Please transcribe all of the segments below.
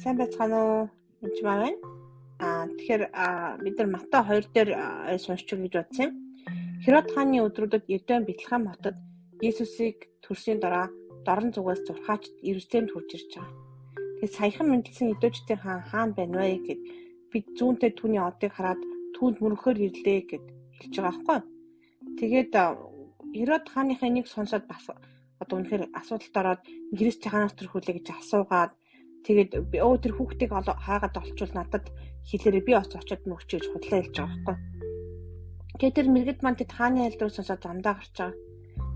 сайн байцгаана уу? Энд маань байна. Тэгэхээр бид нар Матай 2 дээр сонсч гэж бодсон юм. Херод хааны өдрүүдэд Юдэн Бэтлехэм хотод Есүсийг төрсний дараа дорн зүгээс зурхаач Иерусалимд хурж ирж байгаа. Тэгээд саяхан мэндэлсэн идэвчдийн хаан байна вэ гэд бид зүүнтэй түүний одыг хараад түүнд мөрөхөр ирлээ гэд хэлж байгаа байхгүй. Тэгээд Херод хааныхаа нэг сонсоод бас үнэхээр асуудалд ороод Христ чаханаас төрхүүлээ гэж асуугаад тэгээд би тэр хүүхдийг хаагаад олчвол надад хэлээрээ би бас очиод мөгч гэж худлаа хэлж байгаа байхгүй. Тэгээд тэр мэрэгд маань тэд хааны айлдруу сонсоод замдаа гарч байгаа.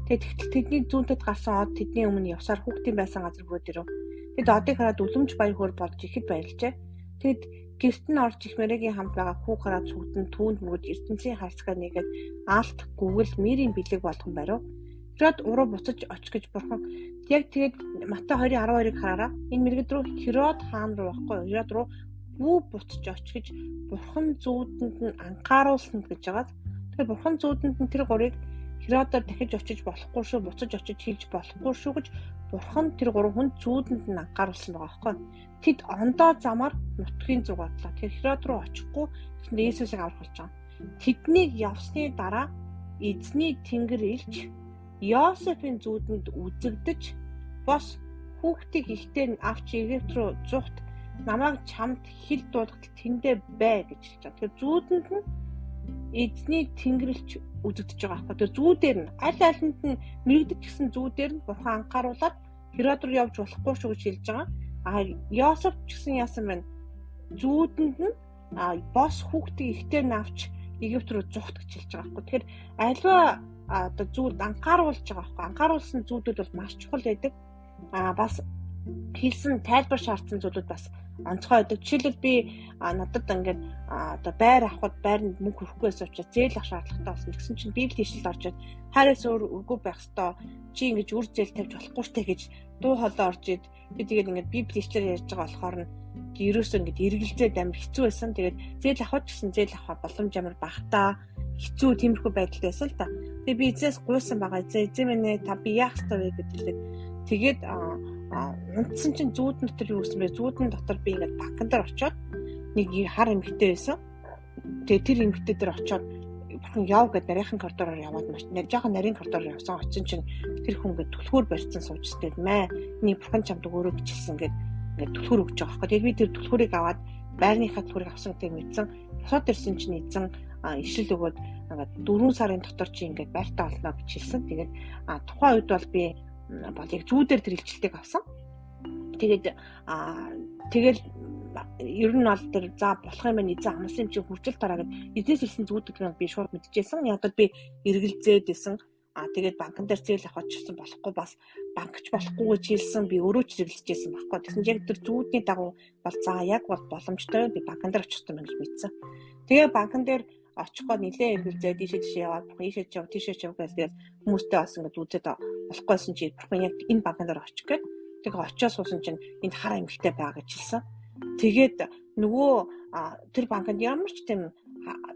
Тэгээд тэдний зүүнтэд гарсан од тэдний өмнө явсаар хүүхдийн байсан газар бүрд ирэв. Тэд одыг хараад үлэмж баяр хөөр болж ихэд баярлжээ. Тэгэд гэрт нь орж их мэрэгийн хамт байгаа хүүг хараад сүгдэн түүнд мөрөд ертөнцийн харцгаа нэгээд аалт гүгэл мэрийн бэлэг болгон барив. Херод уруу буцаж очих гэж бурхан яг тэгээд Матай 2:12-ыг хараараа энэ мэрэгд рүү Херод хаан руу байхгүй Херод руу бүү буцаж очих гэж бурхан зүүдэнд нь анхааруулсан гэж байгаа. Тэгэхээр бурхан зүүдэнд нь тэр гурыг Херодоор дахиж очиж болохгүй шүү, буцаж очиж хэлж болохгүй шүү гэж бурхан тэр гурван хүн зүүдэнд нь анхааруулсан байгаа байхгүй. Тэд ондоо замаар нутгийн зүг одлоо. Тэгэхээр Херод руу очихгүй тэгсэн Есүсийг аврах болж байгаа. Тэднийг явсны дараа эзний тэнгэр илж Йосефийн зүүдэнд үзэгдэж бос хүүхдийг ихтэй авч Египт рүү зүхт намайг чамд хил дуулахад тэндэ бай гэж хэлж байгаа. Тэгэхээр зүүдэнд нь эзний тэнгэрлэгч үзэгдэж байгаа байхгүй. Тэр зүүдээр нь аль алинд нь мэрэгдэж гисэн зүүдээр нь бурхан анхааруулад Херод руу явж болохгүй шүү гэж хэлж байгаа. Йосеф ч гэсэн яасан байна. Зүүдэнд нь бос хүүхдийг ихтэй авч Египт рүү зүхт гэж хэлж байгаа байхгүй. Тэгэхээр альва одоо зүйлд анхааруулж байгаа байхгүй. Анхааруулсан зүйлүүд бол маш чухал байдаг. Бас хэлсэн тайлбар шаардсан зүйлүүд бас онцгой байдаг. Жишээлбэл би надад ингээд одоо байр авахд байранд мөнгө хүрэхгүй байсан учраас зээл авах шаардлагатай болсон. Тэгсэн чинь библи ишлэл орж ирд хайраас өөр үгүй байх ёстой. Чи ингэж үр зээл тавьж болохгүй штэ гэж дуу хоолой орж ирд. Би тэгээд ингээд библи ишлэлээр ярьж байгаа болохоор нь ерөөсөө ингээд эргэлзээд амар хэцүү байсан. Тэгээд зээл авах гэсэн зээл авах боломж амар багтаа хэцүү тиймэрхүү байдал байсан л та. Тэгээд би эзээс гуйсан байгаа. Эзэн минь та би яах ёстой вэ гэдэг. Тэгээд унтсан чинь зүүдэн дотор юу гэсэн бэ? Зүүдэн дотор би ингээд банкн дээр очиод нэг хар эмэгтэй байсан. Тэгээд тэр эмэгтэй дээр очиод бурхан яв гэд нарийнхан коридороор яваад маш жоохон нарийн коридороор явсан. Очсон чинь тэр хүн ингээд түлхүүр барьсан суужстэй мэ. Энийг бурхан чамд өгөөрэй гэжсэн ингээд түлхүүр өгч байгаа байхгүй. Тэгээд би тэр түлхүүрийг аваад байрныхаа түлхүүрийг авсан гэдэг мэдсэн. Босоод ирсэн чинь эзэн ишрэл өгөөд ингээд 4 сарын дотор чи ингээд байртаа олно гэж хэлсэн. Тэгээд тухайн үед бол би яг зүүдээр тэр илчилтэйг авсан. Тэгээд тэгэл ер нь бол тэр за болох юм байна эзэн амлсан юм чи хүртэл тараа гэд эзнээс хэлсэн зүүдийг би шууд мэдчихсэн. Яг бол би эргэлзээд исэн. Тэгээд банкн дээр зээл авах гэсэн болохгүй бас банкч болохгүй гэж хэлсэн. Би өөрөө ч эргэлзэжсэн байхгүй. Тэгсэн яг тэр зүүдний дагуу бол за яг бол боломжтой би банкн дээр очих юм гэж мэдсэн. Тэгээ банкн дээр очихгоо нилээ эргэлзээ тийшээ яваад ийшээ жав тийшээ жав гэдэг хүмүүстэй бас ингээд үзээд болохгүйсэн чи бурхан яг энэ банкн дээр очих гээд тэгээ очиод суусан чинь энд хараа эмхтэй байгаа гэж хэлсэн. Тэгээд нөгөө тэр банкнд ямар ч тийм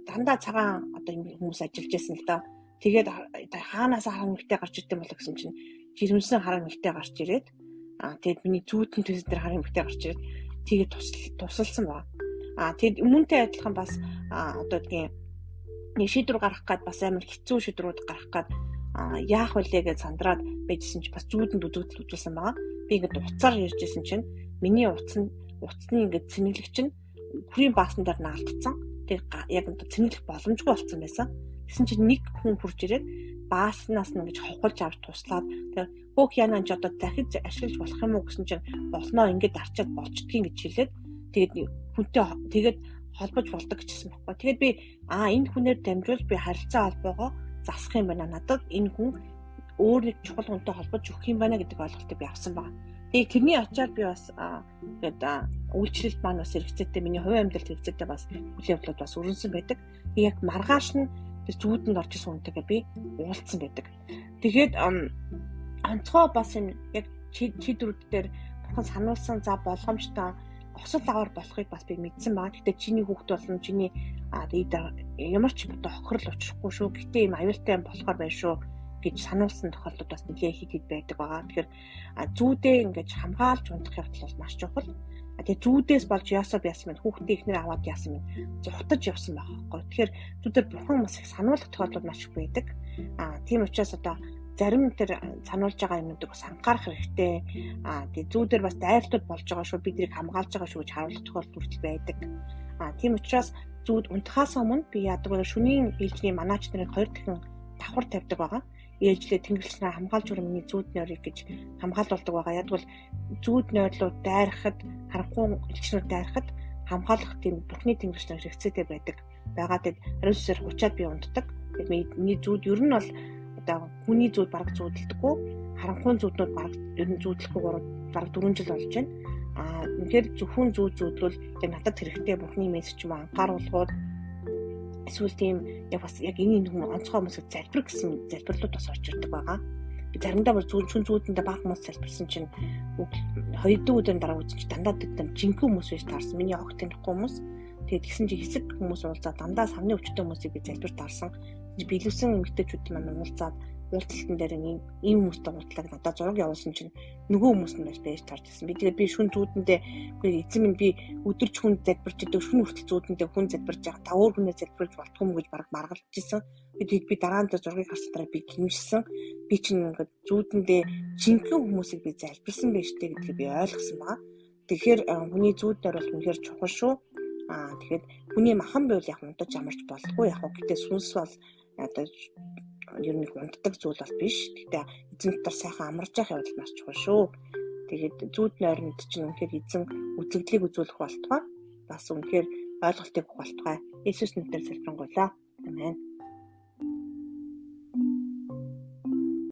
дандаа цагаан одоо хүмүүс ажиллаж байсан л да. Тэгээд хаанаас хараа эмхтэй гарч ирсэн болоо гэсэн чинь жирэмсэн хараа эмхтэй гарч ирээд тэгээд миний зүүтэн төс дээр хараа эмхтэй гарч ирээд тэгээд тусалсан баг. Тэгэд өмнөдөө адилхан бас одоо тийм нэг шийдвэр гаргах гад бас амар хэцүү шийдвэрүүд гаргах гад яах вүлээ гэж сандраад байжсэн чи бас зүүдэнд үзүүлсэн байгаа. Би ингээд уцаар ярьжсэн чинь миний уцны ингээд цэнэглэгч нь хүрийн баасан дээр наалтцсан. Тэгээд яг энэ цэнэглэх боломжгүй болсон байсан. Тэгсэн чинь нэг хүн хурж ирээд бааснаас нь ингэж хохолж авч туслаад тэгээд хөөх яанаа ч одоо дахиж ашиглаж болох юм уу гэсэн чинь болноо ингээд арчаад болчдгийг гэж хэлээд тэгээд хүнтэй тэгээд холбож болдог гэжсэн байхгүй. Тэгээд би энэ хүнээр дамжуул би харилцаа холбоогоо засах юм байна. Надад энэ хүн өөр нэг чухал хүнтэй холбож өгөх юм байна гэдэг ойлголтыг би авсан байна. Тэгээд тэрний ачаар би бас тэгээд үйлчлэлт маань бас хэрэгцээтэй миний хувийн амьдралд хэрэгцээтэй бас үйл явдлууд бас өрнөсөн байдаг. Яг маргааш нь тэр зүүдэнд орж исэн хүнтэйгээ би уулзсан байдаг. Тэгээд онцгой бас юм яг чийдрүүд дээр бурхан сануулсан за болгоомжтой осол аваар болохыг бас би мэдсэн байна. Гэтэ чиний хүүхд болно чиний ямар ч одоо хохирол учрахгүй шүү. Гэтэ ийм аюултай болохоор байна шүү гэж сануулсан тохиолдод бас нэлээд их байдаг байгаа. Тэгэхээр зүүдээ ингэж хамгаалж унтах явдал бол маш чухал. Тэгээ зүүдээс болж Ясоб яасан мэд хүүхдээ ихнэр аваад яасан мэд зугтаж явсан байгаа байхгүй. Тэгэхээр зүүдээр бурхан бас их сануулгах тохиолдол маш их байдаг. Тийм учраас одоо зарим тэр сануулж байгаа юмнуудыг бас анхаарах хэрэгтэй. Тэгээ зүүдээр бас дайралтууд болж байгаа шүү, биднийг хамгаалж байгаа шүү гэж харуулах тохиолдол хүртэл байдаг. Тийм учраас зүүд унтахаас өмнө би яадаг вэ? Шөнийн ээлжний манаач нарыг 2 дахин давхар тавьдаг байгаа. Ээлжлээ тэнгэрлэгчнээ хамгаалж өрөө миний зүүд нойрыг гэж хамгаалуулдаг байгаа. Яг бол зүүд нойрлуу дайрахад, харанхуй элчнүүд дайрахад хамгаалах тийм бурхны тэнгэрлэгчнэр хэрэгцээтэй байдаг. Байгаад ариусаар хучаад би унтдаг. Тэгээд миний зүүд ер нь бол одоо хүний зүүд бараг зүүдэлдэггүй, харанхуй зүүднүүд бараг ер нь зүүдлэхгүй бараг 4 жил болж байна. Үнэхээр зөвхөн зүүдлвэл яг надад хэрэгтэй бурхны мессеж юм анхааруулгууд эсвэл тийм яг бас яг энэ хүн онцгой хүмүүсийг залбир гэсэн залбирлууд бас орж ирдэг байгаа. Би заримдаа бас зүүдэндээ бага хүмүүс залбирсан чинь 2 өдрийн дараа үзчих дандаа тэд жинхэнэ хүмүүс биш таарсан. Миний огт танихгүй хүмүүс. Тэгээд тэгсэн чинь хэсэг хүмүүс уулзаад дандаа самны өвчтөй хүмүүсийг би залбир таарсан. Биелүүлсэн эмэгтэйчүүд маань уулзаад уулзалтан дээр ийм хүмүүстэй уулзлаа надад зураг явуулсан чинь нөгөө хүмүүс нь бас байж тарж ирсэн. Би тэгээд би шүн зүүдэндээ үгүй эзэн минь би өдөрч хүн залбирч идэг шүн хүртэл зүүдэндээ хүн залбирч байгаа та өөр хүнээ залбирч болтгүй юм гэж бараг маргалж ирсэн. Тэгээд би дараа нь зургийг харсан дараа би гимжсэн. Би чинь ингээд зүүдэндээ жинхэнэ хүмүүсийг би залбирсан байж тээ гэдгийг би ойлгосон баа. Тэгэхээр хүний зүүдээр бол үнэхээр чухал шүү. Тэгэхээр хүний махан байвал яг унтаж амарч болдгүй яг гэхдээ сүнс бол одоо ер нь унтдаг зүйл бол биш. Гэхдээ эзэн дотор сайхан амарч явах явдал маш чухал шүү. Тэгээд зүүд нойронд чинь үнэхээр эзэн үзэгдлийг үзүүлэх болтугай. Бас үнэхээр ойлголтыг өгөх болтугай. Есүс нэрээр залбирanгуйлаа. Амен.